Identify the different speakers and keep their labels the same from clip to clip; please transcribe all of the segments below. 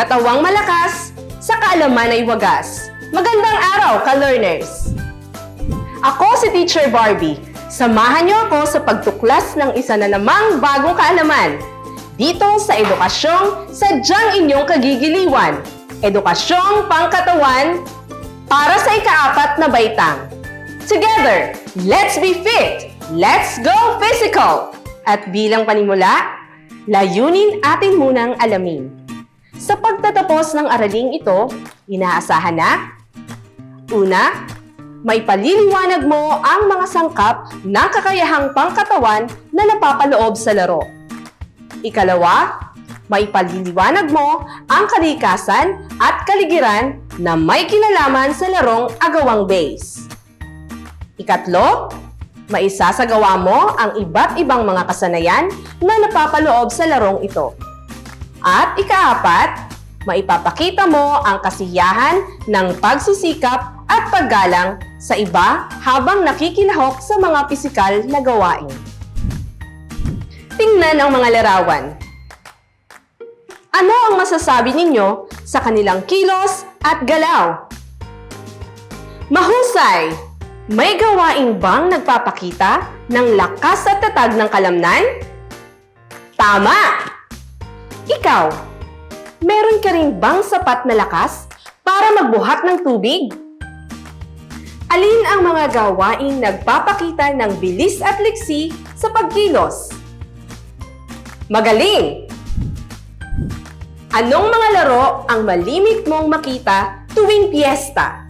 Speaker 1: Katawang malakas, sa kaalaman ay wagas. Magandang araw, ka-learners! Ako si Teacher Barbie. Samahan niyo ako sa pagtuklas ng isa na namang bagong kaalaman. Dito sa edukasyong sadyang inyong kagigiliwan. Edukasyong pangkatawan para sa ika-4 na baitang. Together, let's be fit! Let's go physical! At bilang panimula, layunin atin munang alamin. Sa pagtatapos ng araling ito, inaasahan na: una, may paliliwanag mo ang mga sangkap ng kakayahang pangkatawan na napapaloob sa laro. Ikalawa, may paliliwanag mo ang kalikasan at kaligiran na may kinalaman sa larong agawang base. Ikatlo, maisasagawa mo ang iba't ibang mga kasanayan na napapaloob sa larong ito. At ika-4, maipapakita mo ang kasiyahan ng pagsisikap at paggalang sa iba habang nakikilahok sa mga pisikal na gawain. Tingnan ang mga larawan. Ano ang masasabi ninyo sa kanilang kilos at galaw? Mahusay! May gawain bang nagpapakita ng lakas at tatag ng kalamnan? Tama! Ikaw, meron ka rin bang sapat na lakas para magbuhat ng tubig? Alin ang mga gawaing nagpapakita ng bilis at liksi sa pagkilos? Magaling! Anong mga laro ang malimit mong makita tuwing piyesta?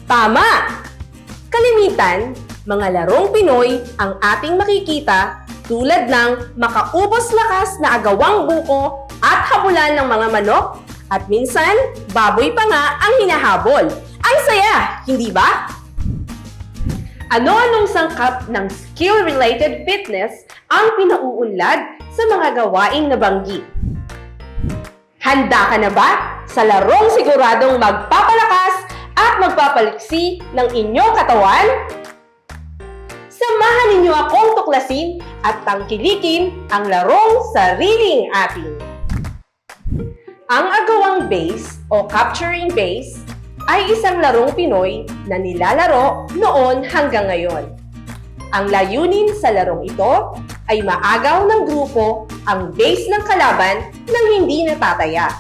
Speaker 1: Tama! Kalimitan, mga larong Pinoy ang ating makikita tulad ng makaubos lakas na agawang buko at habulan ng mga manok at minsan, baboy pa nga ang hinahabol. Ang saya, hindi ba? Ano-anong sangkap ng skill-related fitness ang pinauunlad sa mga gawaing nabanggit? Handa ka na ba sa larong siguradong magpapalakas at magpapaliksi ng inyong katawan? Samahan ninyo akong tuklasin at tangkilikin ang larong sariling atin. Ang agawang base o capturing base ay isang larong Pinoy na nilalaro noon hanggang ngayon. Ang layunin sa larong ito ay maagaw ng grupo ang base ng kalaban nang hindi natataya.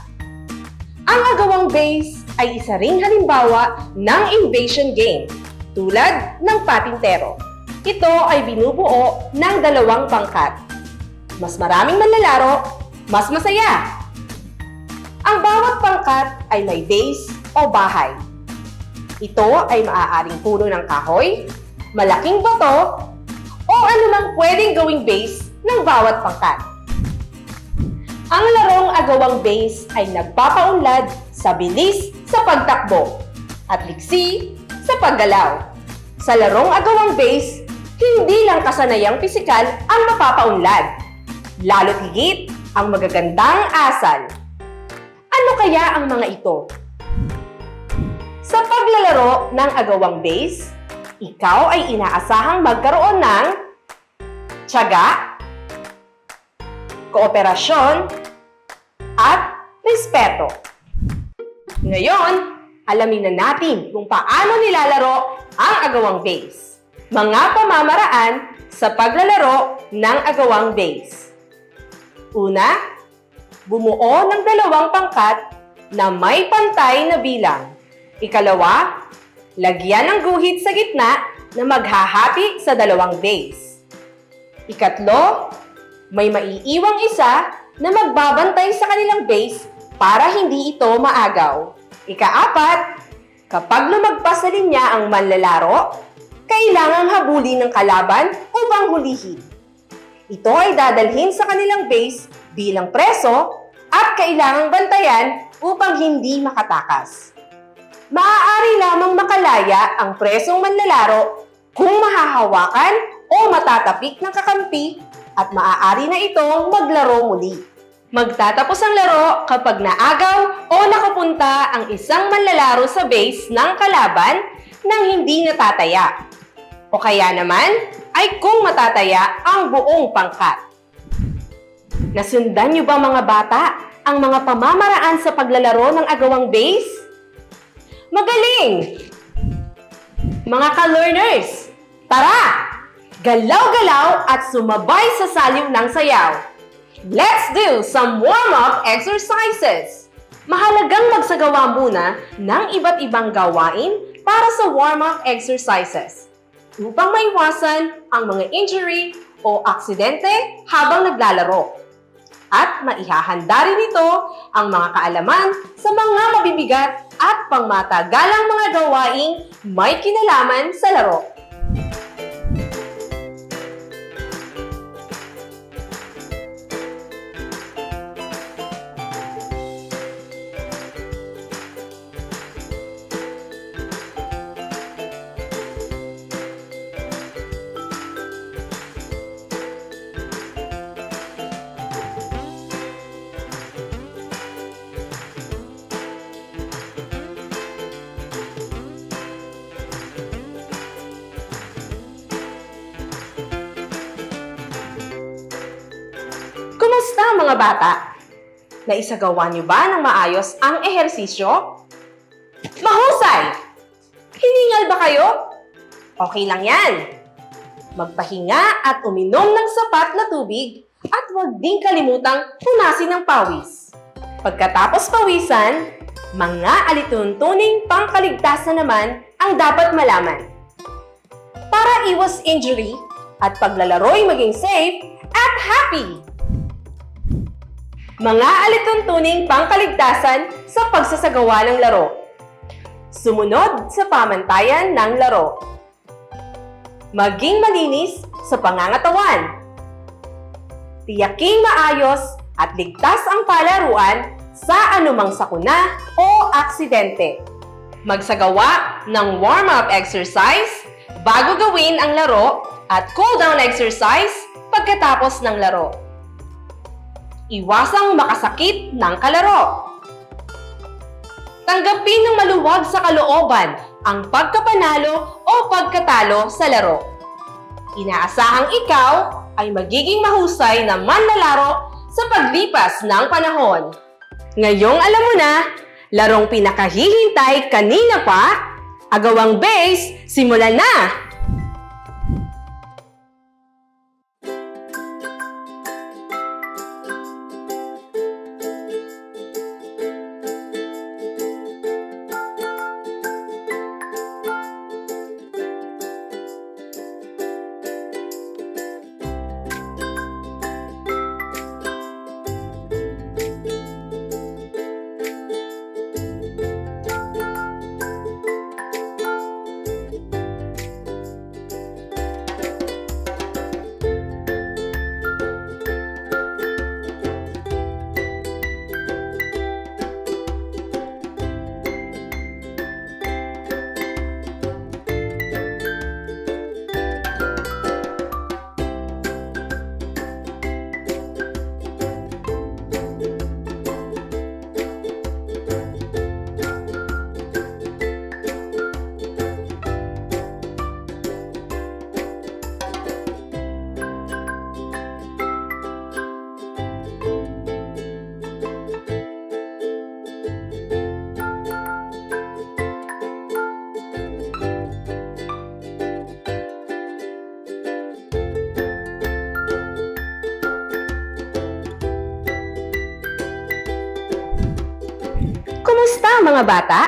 Speaker 1: Ang agawang base ay isa ring halimbawa ng invasion game, tulad ng patintero. Ito ay binubuo ng 2 pangkat. Mas maraming manlalaro, mas masaya. Ang bawat pangkat ay may base o bahay. Ito ay maaaring puno ng kahoy, malaking bato, o anumang pwedeng gawing base ng bawat pangkat. Ang larong agawang base ay nagpapaunlad sa bilis sa pagtakbo at liksi sa paggalaw. Sa larong agawang base, hindi lang kasanayang pisikal ang mapapaunlad, lalo't higit ang magagandang asal. Ano kaya ang mga ito? Sa paglalaro ng agawang base, ikaw ay inaasahang magkaroon ng tiyaga, kooperasyon, at respeto. Ngayon, alamin na natin kung paano nilalaro ang agawang base. Mga pamamaraan sa paglalaro ng agawang base. Una, bumuo ng 2 pangkat na may pantay na bilang. Ikalawa, lagyan ng guhit sa gitna na maghahati sa 2 base. Ikatlo, may maiiwang isa na magbabantay sa kanilang base para hindi ito maagaw. Ika-4, kapag lumagpas sa linya ang manlalaro, kailangang habulin ng kalaban upang hulihin. Ito ay dadalhin sa kanilang base bilang preso at kailangang bantayan upang hindi makatakas. Maaari lamang makalaya ang presong manlalaro kung mahahawakan o matatapik ng kakampi at maaari na itong maglaro muli. Magtatapos ang laro kapag naagaw o nakapunta ang isang manlalaro sa base ng kalaban nang hindi natataya. O kaya naman ay kung matataya ang buong pangkat. Nasundan niyo ba mga bata ang mga pamamaraan sa paglalaro ng agawang base? Magaling! Mga ka-learners, tara! Galaw-galaw at sumabay sa saliw ng sayaw. Let's do some warm-up exercises! Mahalagang magsagawa muna ng iba't ibang gawain para sa warm-up exercises upang maiwasan ang mga injury o aksidente habang naglalaro. At maihahanda rin ito ang mga kaalaman sa mga mabibigat at pangmatagalang mga gawaing may kinalaman sa laro. Kumusta mga bata? Naisagawa niyo ba ng maayos ang ehersisyo? Mahusay! Hiningal ba kayo? Okay lang yan. Magpahinga at uminom ng sapat na tubig at huwag ding kalimutang punasin ng pawis. Pagkatapos pawisan, mga alituntuning pangkaligtasan naman ang dapat malaman. Para iwas injury at paglalaro'y maging safe at happy. Mga alituntuning pangkaligtasan sa pagsasagawa ng laro. Sumunod sa pamantayan ng laro. Maging malinis sa pangangatawan. Tiyaking maayos at ligtas ang palaruan sa anumang sakuna o aksidente. Magsagawa ng warm-up exercise bago gawin ang laro at cool-down exercise pagkatapos ng laro. Iwasang makasakit ng kalaro. Tanggapin ng maluwag sa kalooban ang pagkapanalo o pagkatalo sa laro. Inaasahang ikaw ay magiging mahusay na manlalaro sa paglipas ng panahon. Ngayong alam mo na, larong pinakahihintay kanina pa, agawang base, simulan na! Kumusta mga bata?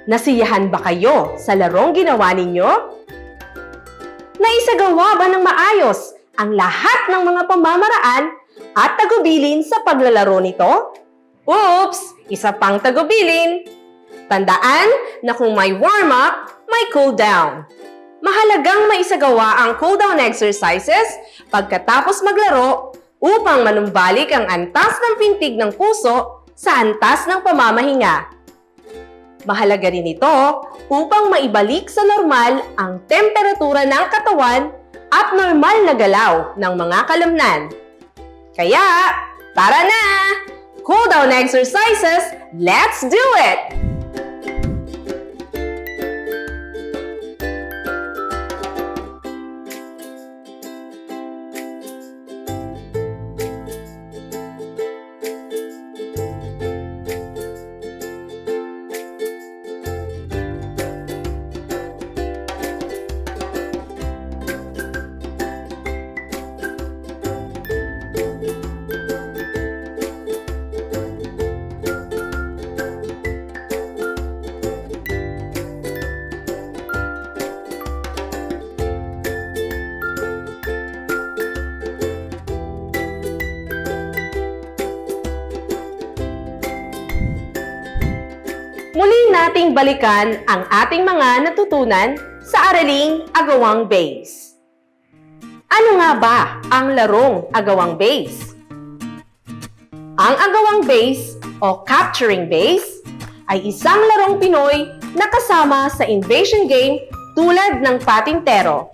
Speaker 1: Nasiyahan ba kayo sa larong ginawa ninyo? Naisagawa ba ng maayos ang lahat ng mga pamamaraan at tagubilin sa paglalaro nito? Oops! Isa pang tagubilin! Tandaan na kung may warm-up, may cool-down. Mahalagang maisagawa ang cool-down exercises pagkatapos maglaro upang manumbalik ang antas ng pintig ng puso sa antas ng pamamahinga. Mahalaga rin ito upang maibalik sa normal ang temperatura ng katawan at normal na galaw ng mga kalamnan. Kaya, tara na! Cool down exercises, let's do it! Muli nating balikan ang ating mga natutunan sa Araling Agawang Base. Ano nga ba ang larong agawang base? Ang agawang base o capturing base ay isang larong Pinoy na kasama sa invasion game tulad ng patintero.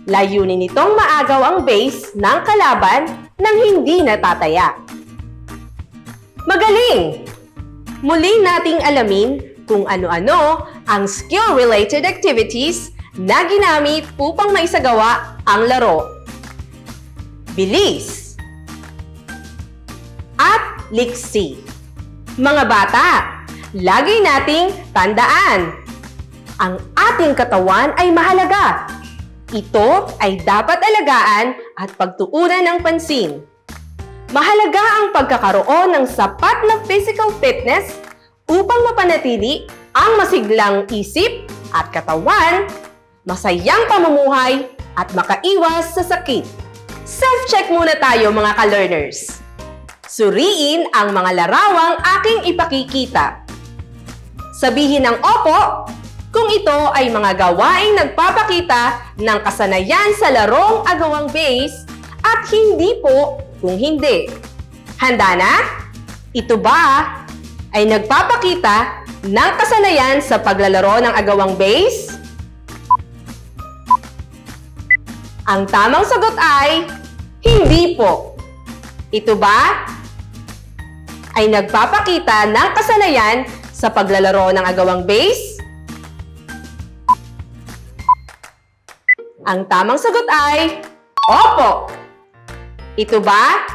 Speaker 1: Layunin nitong maagaw ang base ng kalaban nang hindi natataya. Magaling! Muli nating alamin kung ano-ano ang skill-related activities na ginamit upang maisagawa ang laro. Bilis at liksi. Mga bata, lagi nating tandaan, ang ating katawan ay mahalaga. Ito ay dapat alagaan at pagtuunan ng pansin. Mahalaga ang pagkakaroon ng sapat na physical fitness upang mapanatili ang masiglang isip at katawan, masayang pamumuhay at makaiwas sa sakit. Self-check muna tayo mga ka-learners. Suriin ang mga larawang aking ipakikita. Sabihin ng opo kung ito ay mga gawaing nagpapakita ng kasanayan sa larong agawang base at hindi po kung hindi. Handa na? Ito ba ay nagpapakita ng kasanayan sa paglalaro ng agawang base? Ang tamang sagot ay hindi po. Ito ba ay nagpapakita ng kasanayan sa paglalaro ng agawang base? Ang tamang sagot ay opo. Ito ba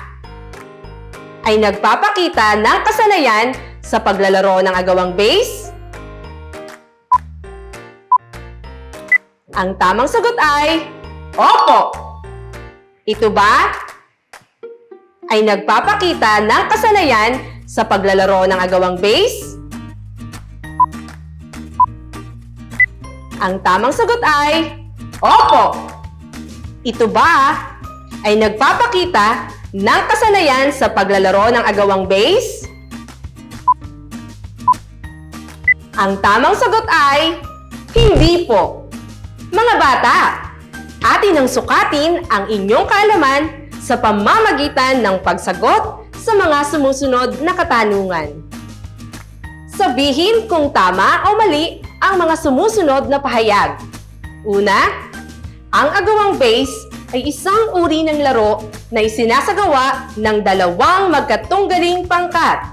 Speaker 1: ay nagpapakita ng kasanayan sa paglalaro ng agawang base? Ang tamang sagot ay opo. Ito ba ay nagpapakita ng kasanayan sa paglalaro ng agawang base? Ang tamang sagot ay opo. Ito ba ay nagpapakita ng kasanayan sa paglalaro ng agawang base? Ang tamang sagot ay hindi po. Mga bata, atin ang sukatin ang inyong kaalaman sa pamamagitan ng pagsagot sa mga sumusunod na katanungan. Sabihin kung tama o mali ang mga sumusunod na pahayag. Una, ang agawang base ay isang uri ng laro na isinasagawa ng dalawang magkatunggaling pangkat.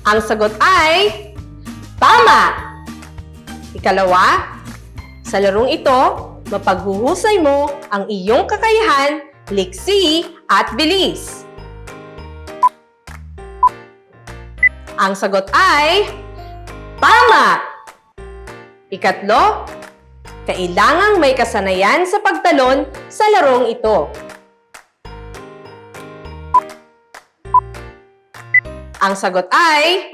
Speaker 1: Ang sagot ay tama! Ikalawa, sa larong ito, mapaghuhusay mo ang iyong kakayahan, liksi at bilis. Ang sagot ay tama! Ikatlo, kailangang may kasanayan sa pagtalon sa larong ito. Ang sagot ay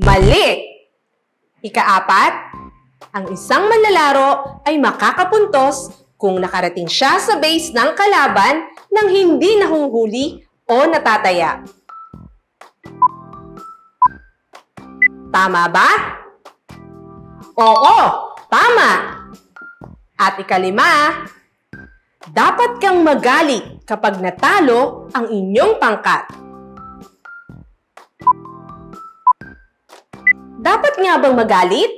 Speaker 1: mali! Ikaapat, ang isang manlalaro ay makakapuntos kung nakarating siya sa base ng kalaban nang hindi nahuhuli o natataya. Tama ba? Oo, tama! At ikalima, dapat kang magalit kapag natalo ang inyong pangkat. Dapat nga bang magalit?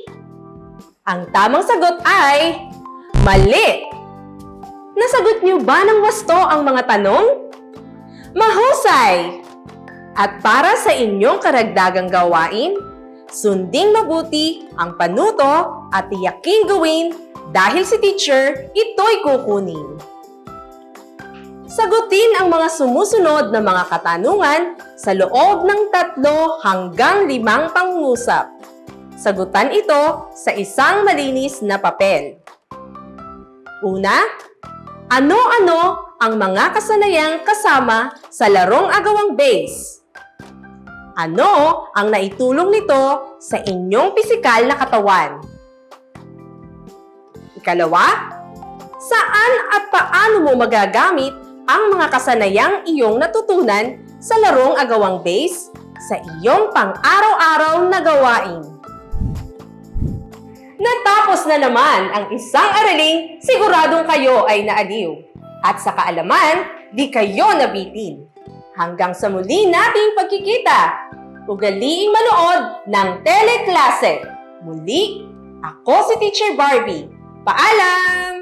Speaker 1: Ang tamang sagot ay mali! Nasagot niyo ba ng wasto ang mga tanong? Mahusay! At para sa inyong karagdagang gawain, sundin mabuti ang panuto at tiyaking gawin dahil si teacher ito'y kukunin. Sagutin ang mga sumusunod na mga katanungan sa loob ng 3 hanggang 5 pangungusap. Sagutan ito sa isang malinis na papel. Una, ano-ano ang mga kasanayang kasama sa larong agawang base? Ano ang naitulong nito sa inyong pisikal na katawan? Ikalawa, saan at paano mo magagamit ang mga kasanayang iyong natutunan sa larong agawang base sa iyong pang-araw-araw na gawain. Natapos na naman ang isang araling siguradong kayo ay naaliw. At sa kaalaman, di kayo nabitin. Hanggang sa muli nating pagkikita, ugaliing manood ng teleklase. Muli, ako si Teacher Barbie. Paalam!